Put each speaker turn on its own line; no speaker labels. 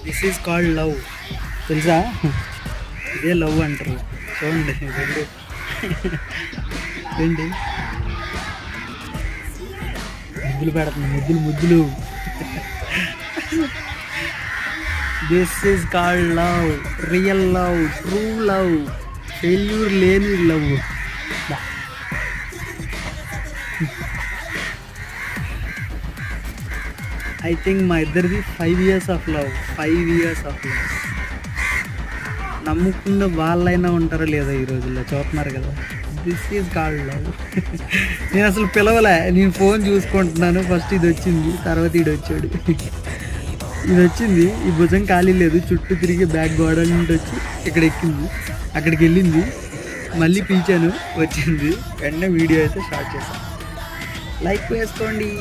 This is called love. తెలుసా? ఇదే love అంటారు. చూడండి రెండు ఏంటి ముద్దులు పెడుతుంది, ముద్దులు ముద్దులు. This is called love, real love, true love, failure లేని లవ్. ఐ థింక్ మా ఇద్దరిది 5 years of love. 5 years of love. నమ్మకుండా వాళ్ళైనా ఉంటారో లేదో ఈ రోజుల్లో చూస్తున్నారు కదా. This is called love. నేను అసలు పిలవలే, నేను ఫోన్ చూసుకుంటున్నాను. ఫస్ట్ ఇది వచ్చింది, తర్వాత ఇది వచ్చాడు. ఇది వచ్చింది, ఈ భుజం ఖాళీ లేదు, చుట్టూ తిరిగి బ్యాక్ గోడ నుండి వచ్చి ఇక్కడ ఎక్కింది, అక్కడికి వెళ్ళింది, మళ్ళీ పీచాను, వచ్చింది. వెంటనే వీడియో అయితే స్టార్ట్ చేశాను. లైక్ వేసుకోండి.